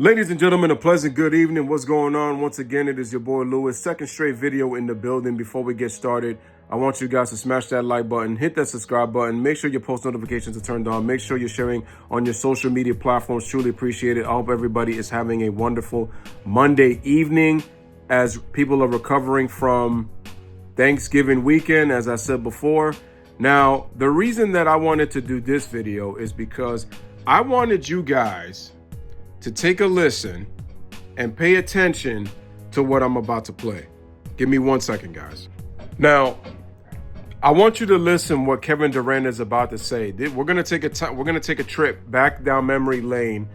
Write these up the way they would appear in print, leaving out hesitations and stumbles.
Ladies and gentlemen, a pleasant good evening. What's going on? Once again, it is your boy Louis. Second straight video in the building. Before we get started, I want you guys to smash that like button, hit that subscribe button, make sure your post notifications are turned on, make sure you're sharing on your social media platforms. Truly appreciate it. I hope everybody is having a wonderful Monday evening as people are recovering from Thanksgiving weekend, as I said before. Now, the reason that I wanted to do this video is because I wanted you guys to take a listen and pay attention to what I'm about to play. Give me 1 second, guys. Now, I want you to listen what Kevin Durant is about to say. We're gonna take a trip back down memory lane.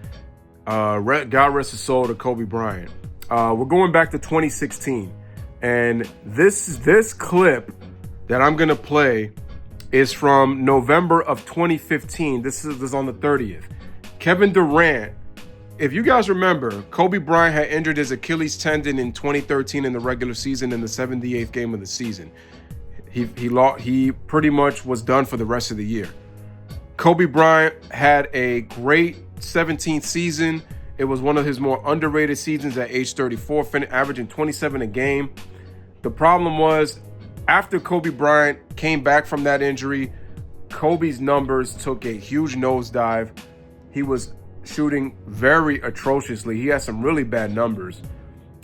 God rest his soul to Kobe Bryant. We're going back to 2016, and this clip that I'm gonna play is from November of 2015. This is on the 30th. Kevin Durant. If you guys remember, Kobe Bryant had injured his Achilles tendon in 2013 in the regular season in the 78th game of the season. He pretty much was done for the rest of the year. Kobe Bryant had a great 17th season. It was one of his more underrated seasons at age 34, averaging 27 a game. The problem was, after Kobe Bryant came back from that injury, Kobe's numbers took a huge nosedive. He was shooting very atrociously. He had some really bad numbers.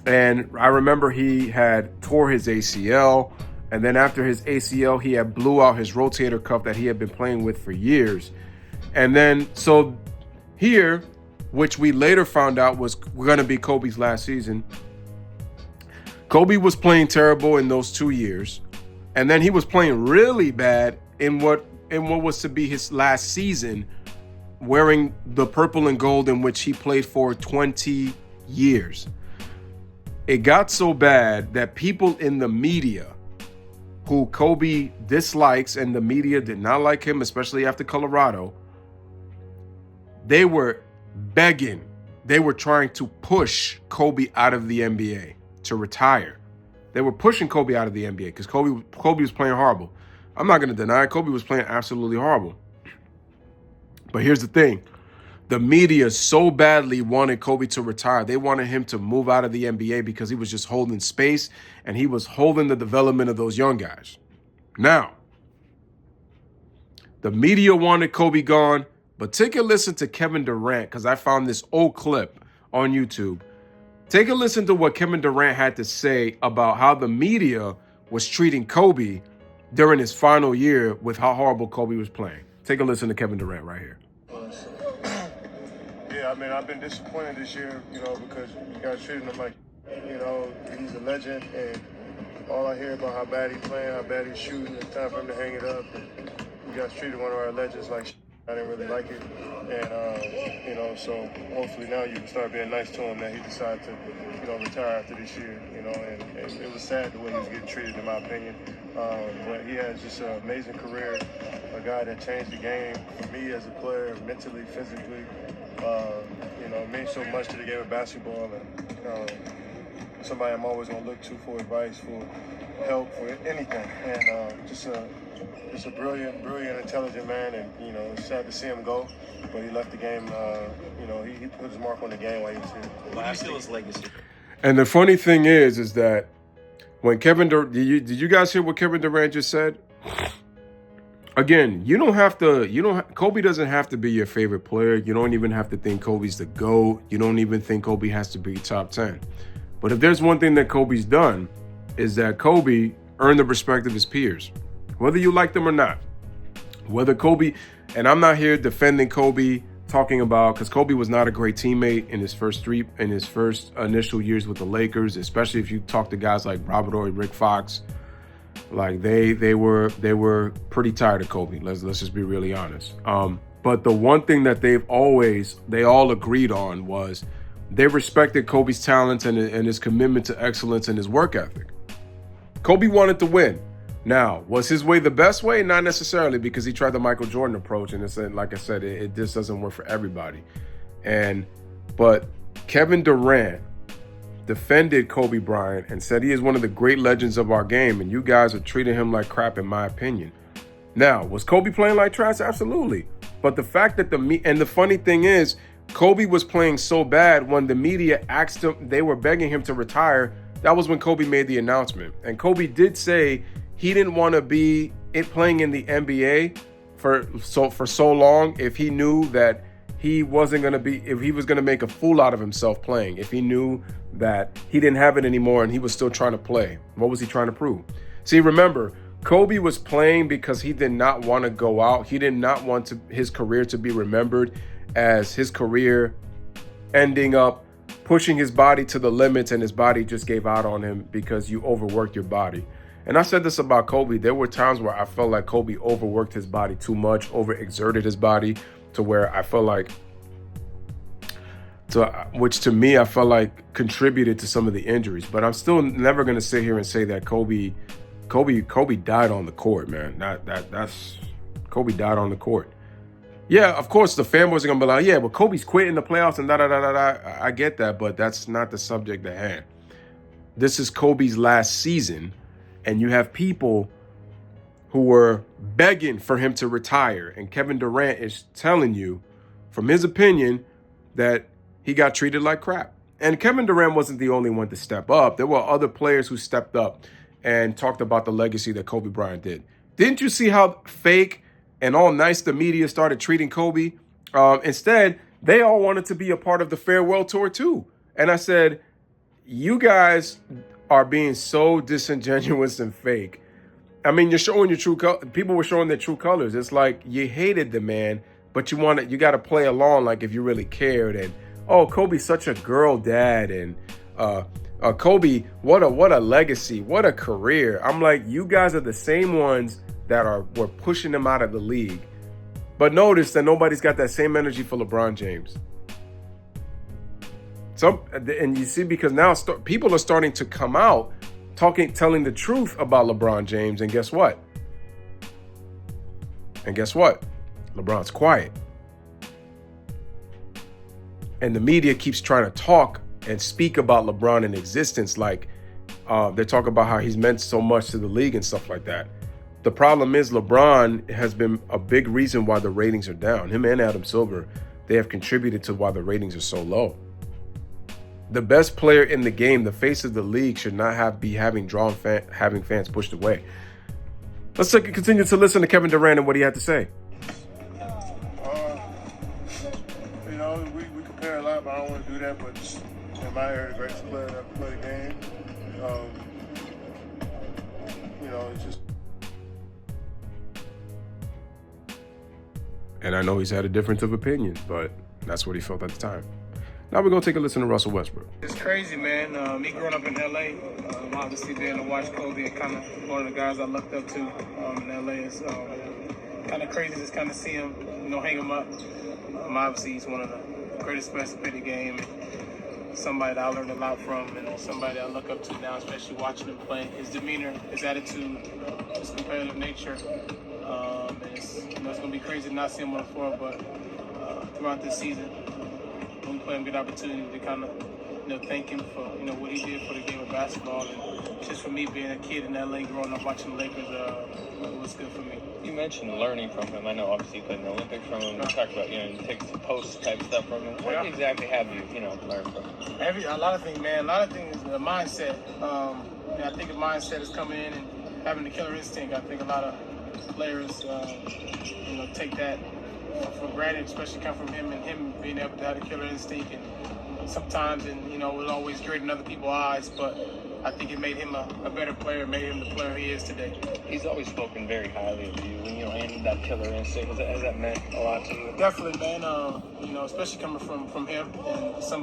And I remember he had tore his ACL. And then after his ACL, he had blew out his rotator cuff that he had been playing with for years. And then, so here, which we later found out was going to be Kobe's last season, Kobe was playing terrible in those 2 years. And then he was playing really bad in what was to be his last season, wearing the purple and gold in which he played for 20 years. It got so bad that people in the media who Kobe dislikes, and the media did not like him, especially after Colorado, they were begging. They were trying to push Kobe out of the NBA to retire. They were pushing Kobe out of the NBA because Kobe was playing horrible. I'm not going to deny it. Kobe was playing absolutely horrible. But here's the thing. The media so badly wanted Kobe to retire. They wanted him to move out of the NBA because he was just holding space and he was holding the development of those young guys. Now, the media wanted Kobe gone, but take a listen to Kevin Durant, because I found this old clip on YouTube. Take a listen to what Kevin Durant had to say about how the media was treating Kobe during his final year with how horrible Kobe was playing. Take a listen to Kevin Durant right here. Yeah, I mean, I've been disappointed this year, because you guys treated him like, he's a legend, and all I hear about how bad he's playing, how bad he's shooting, it's time for him to hang it up. And you guys treated one of our legends like I didn't really like it. And, so hopefully now you can start being nice to him that he decided to, retire after this year, and it was sad the way he was getting treated, in my opinion. But he has just an amazing career, a guy that changed the game for me as a player, mentally, physically. It means so much to the game of basketball, and somebody I'm always going to look to for advice, for help, for anything. And just a brilliant, intelligent man, and, it's sad to see him go, but he left the game, he put his mark on the game while he was here. Last his legacy. And the funny thing is that when Kevin Durant, did you guys hear what Kevin Durant just said? Again, Kobe doesn't have to be your favorite player. You don't even have to think Kobe's the GOAT. You don't even think Kobe has to be top 10. But if there's one thing that Kobe's done, is that Kobe earned the respect of his peers, whether you like them or not. Whether Kobe, and I'm not here defending Kobe, talking about, because Kobe was not a great teammate in his first initial years with the Lakers, especially if you talk to guys like Robert Ory, Rick Fox. Like they were pretty tired of Kobe. Let's just be really honest. But the one thing that they all agreed on was they respected Kobe's talent and his commitment to excellence and his work ethic. Kobe wanted to win. Now, was his way the best way? Not necessarily, because he tried the Michael Jordan approach, and like I said, it just doesn't work for everybody. But Kevin Durant defended Kobe Bryant and said he is one of the great legends of our game, and you guys are treating him like crap, in my opinion. Now, was Kobe playing like trash? Absolutely. But the fact that the funny thing is, Kobe was playing so bad when the media asked him, they were begging him to retire. That was when Kobe made the announcement. And Kobe did say he didn't want to be playing in the NBA for so long if he knew that he wasn't going to be, if he was going to make a fool out of himself playing, if he knew that he didn't have it anymore and he was still trying to play. What was he trying to prove? See, remember, Kobe was playing because he did not want to go out. He did not want his career to be remembered as his career ending up pushing his body to the limits, and his body just gave out on him because you overworked your body. And I said this about Kobe. There were times where I felt like Kobe overworked his body too much, overexerted his body to where I felt like, which to me, I felt like contributed to some of the injuries. But I'm still never going to sit here and say that Kobe died on the court, man. That's Kobe died on the court. Yeah, of course, the fanboys are going to be like, yeah, but Kobe's quit in the playoffs and da-da-da-da-da. I get that, but that's not the subject at hand. This is Kobe's last season, and you have people who were begging for him to retire, and Kevin Durant is telling you, from his opinion, that he got treated like crap. And Kevin Durant wasn't the only one to step up. There were other players who stepped up and talked about the legacy that Kobe Bryant did. Didn't you see how fake and all nice the media started treating Kobe? Instead, they all wanted to be a part of the farewell tour too. And I said, you guys are being so disingenuous and fake. I mean, you're showing your true colors. People were showing their true colors. It's like you hated the man, but you got to play along like if you really cared. And oh, Kobe's such a girl dad, and Kobe, what a legacy, what a career. I'm like, you guys are the same ones that were pushing him out of the league. But notice that nobody's got that same energy for LeBron James. And you see, because now people are starting to come out telling the truth about LeBron James, and guess what? LeBron's quiet. And the media keeps trying to talk and speak about LeBron in existence, like they talk about how he's meant so much to the league and stuff like that. The problem is LeBron has been a big reason why the ratings are down. Him and Adam Silver, they have contributed to why the ratings are so low. The best player in the game, the face of the league, should not be having fans pushed away. Let's continue to listen to Kevin Durant and what he had to say. We compare a lot, but I don't want to do that. But in my area, the greatest player that ever played the game. It's just. And I know he's had a difference of opinion, but that's what he felt at the time. Now we're going to take a listen to Russell Westbrook. It's crazy, man. Me growing up in L.A., obviously being to watch Kobe, kind of one of the guys I looked up to in L.A. is kind of crazy to just kind of see him, hang him up. Obviously, he's one of the greatest players to play the game. Somebody that I learned a lot from, and somebody that I look up to now, especially watching him play. His demeanor, his attitude, his competitive nature. It's going to be crazy to not see him on the floor, but throughout this season, when we play him, good opportunity to kind of thank him for what he did for the game of basketball, and just for me being a kid in LA growing up watching the Lakers, it was good for me. You mentioned learning from him. I know obviously you played in the Olympics from him. You talked about you take some post type stuff from him. What exactly have you learned from him? A lot of things, man. A lot of things. The mindset. I think the mindset is coming in and having the killer instinct. I think a lot of players, take that for granted, especially come from him, and him being able to have a killer instinct, and sometimes, it was always great in other people's eyes, but I think it made him a better player, made him the player he is today. He's always spoken very highly of you, and that killer instinct. Has that meant a lot to you? Definitely, man. Especially coming from him and some.